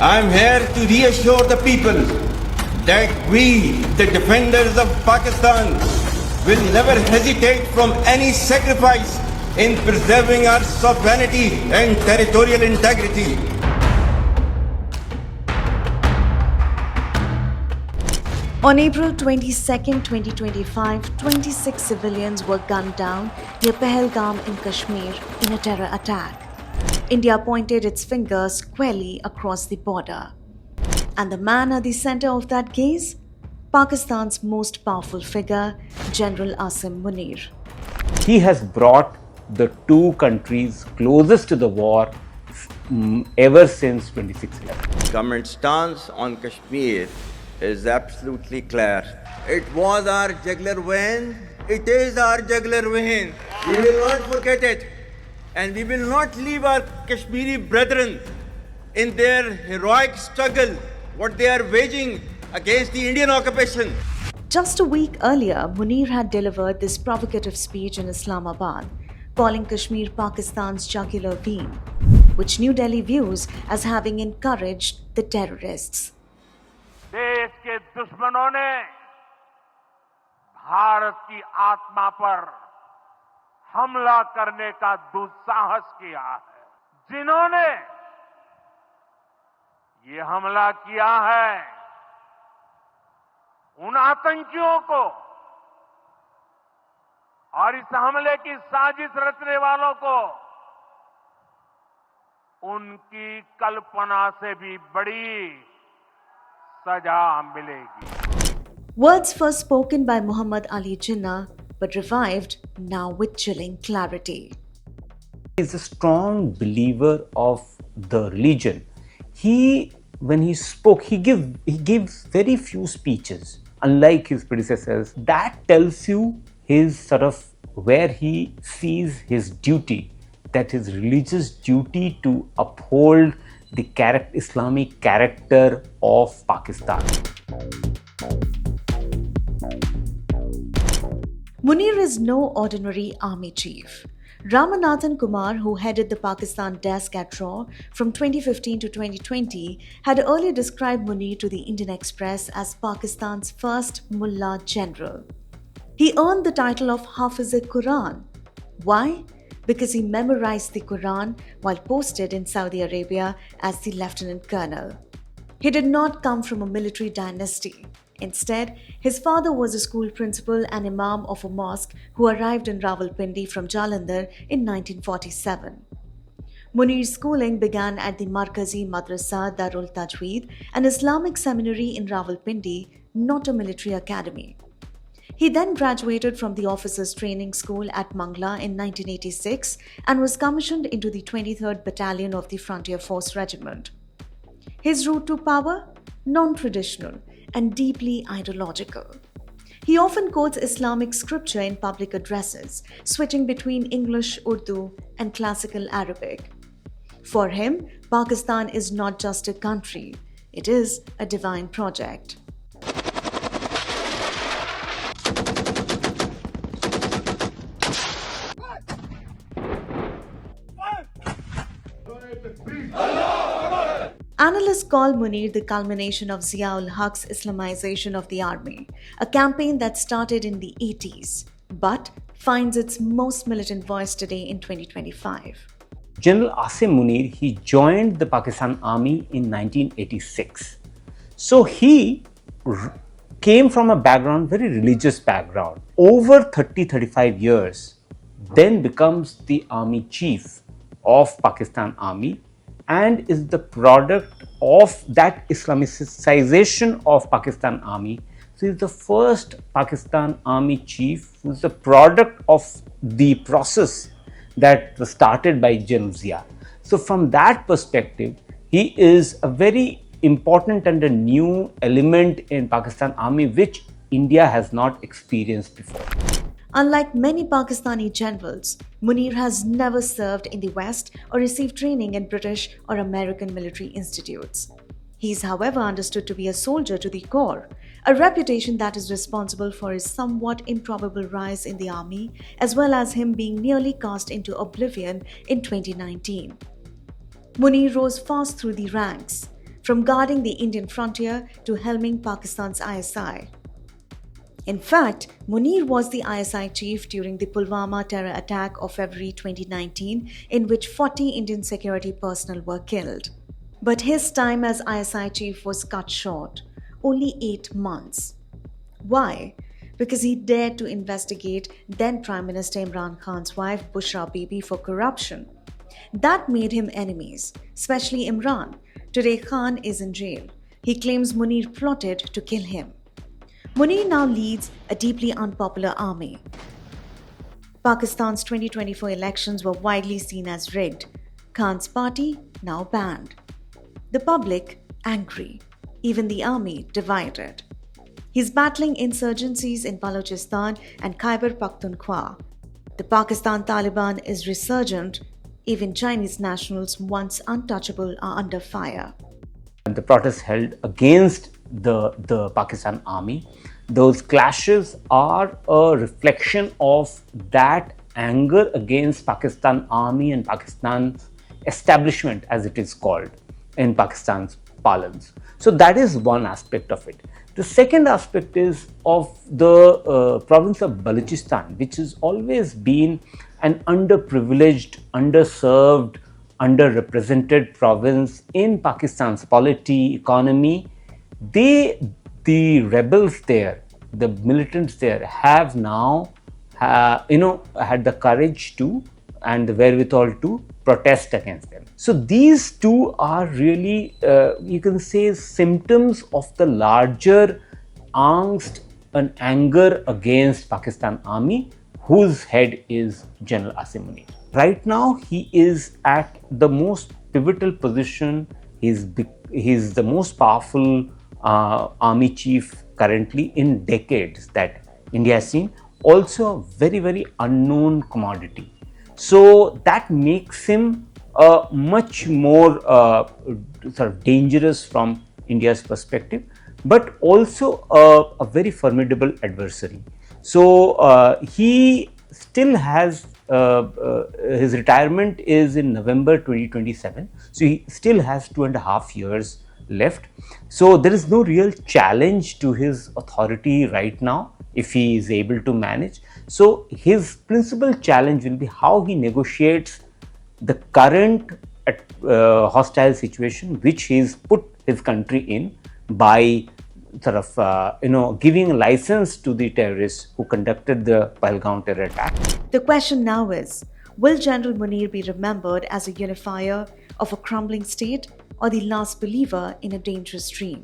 I'm here to reassure the people that we, the defenders of Pakistan, will never hesitate from any sacrifice in preserving our sovereignty and territorial integrity. On April 22, 2025, 26 civilians were gunned down near Pahalgam in Kashmir in a terror attack. India pointed its finger squarely across the border. And the man at the center of that gaze? Pakistan's most powerful figure, General Asim Munir. He has brought the two countries closest to the war ever since 26/11. Government stance on Kashmir is absolutely clear. It was our jugular vein. It is our jugular vein. We will not forget it. And we will not leave our Kashmiri brethren in their heroic struggle, what they are waging against the Indian occupation. Just a week earlier, Munir had delivered this provocative speech in Islamabad, calling Kashmir Pakistan's jugular vein, which New Delhi views as having encouraged the terrorists. देश के दुश्मनों ने भारत की आत्मा पर हमला करने का दुस्साहस किया है। जिन्होंने ये हमला किया है, उन आतंकियों को और इस हमले की साजिश रचने वालों को उनकी कल्पना से भी बड़ी सजा मिलेगी। Words first spoken by Muhammad Ali Jinnah, but revived now with chilling clarity. He is a strong believer of the religion. When he spoke, he gives very few speeches, unlike his predecessors. That tells you his sort of where he sees his duty, that his religious duty to uphold the Islamic character of Pakistan. Munir is no ordinary army chief. Ramanathan Kumar, who headed the Pakistan desk at RAW from 2015 to 2020, had earlier described Munir to the Indian Express as Pakistan's first Mullah General. He earned the title of Hafiz-e-Quran. Why? Because he memorized the Quran while posted in Saudi Arabia as the Lieutenant Colonel. He did not come from a military dynasty. Instead, his father was a school principal and imam of a mosque who arrived in Rawalpindi from Jalandhar in 1947. Munir's schooling began at the Markazi Madrasa Darul Tajweed, an Islamic seminary in Rawalpindi, not a military academy. He then graduated from the Officers Training School at Mangla in 1986 and was commissioned into the 23rd Battalion of the Frontier Force Regiment. His route to power? Non-traditional and deeply ideological. He often quotes Islamic scripture in public addresses, switching between English, Urdu, and classical Arabic. For him, Pakistan is not just a country, it is a divine project. Analysts call Munir the culmination of Zia-ul Haq's Islamization of the army, a campaign that started in the 80s, but finds its most militant voice today in 2025. General Asim Munir, he joined the Pakistan Army in 1986. So he came from a background, very religious background. Over 30-35 years, then becomes the army chief of Pakistan Army and is the product of that Islamization of Pakistan Army. So he's the first Pakistan Army chief who is the product of the process that was started by General Zia. So from that perspective, he is a very important and a new element in Pakistan Army which India has not experienced before. Unlike many Pakistani generals, Munir has never served in the West or received training in British or American military institutes. He is, however, understood to be a soldier to the core, a reputation that is responsible for his somewhat improbable rise in the army, as well as him being nearly cast into oblivion in 2019. Munir rose fast through the ranks, from guarding the Indian frontier to helming Pakistan's ISI. In fact, Munir was the ISI chief during the Pulwama terror attack of February 2019, in which 40 Indian security personnel were killed. But his time as ISI chief was cut short, only 8 months. Why? Because he dared to investigate then Prime Minister Imran Khan's wife Bushra Bibi for corruption. That made him enemies, especially Imran. Today Khan is in jail. He claims Munir plotted to kill him. Munir now leads a deeply unpopular army. Pakistan's 2024 elections were widely seen as rigged. Khan's party now banned. The public angry. Even the army divided. He's battling insurgencies in Balochistan and Khyber Pakhtunkhwa. The Pakistan Taliban is resurgent. Even Chinese nationals, once untouchable, are under fire. The protests held against the Pakistan army, those clashes are a reflection of that anger against Pakistan army and Pakistan's establishment, as it is called in Pakistan's parlance. So that is one aspect of it. The second aspect is of the province of Balochistan, which has always been an underprivileged, underserved, underrepresented province in Pakistan's polity, economy. The rebels there, the militants there, have now, had the courage to and the wherewithal to protest against them. So these two are really, you can say, symptoms of the larger angst and anger against Pakistan army, whose head is General Asim Munir. Right now, he is at the most pivotal position. He's the most powerful army chief currently in decades that India has seen. Also a very, very unknown commodity. So that makes him much more sort of dangerous from India's perspective, but also a very formidable adversary. So he still has his retirement is in November 2027. So he still has 2.5 years left. So there is no real challenge to his authority right now if he is able to manage. So his principal challenge will be how he negotiates the current hostile situation which he's put his country in by sort of giving a license to the terrorists who conducted the Pahalgam terror attack. The question now is, will General Munir be remembered as a unifier of a crumbling state or the last believer in a dangerous dream?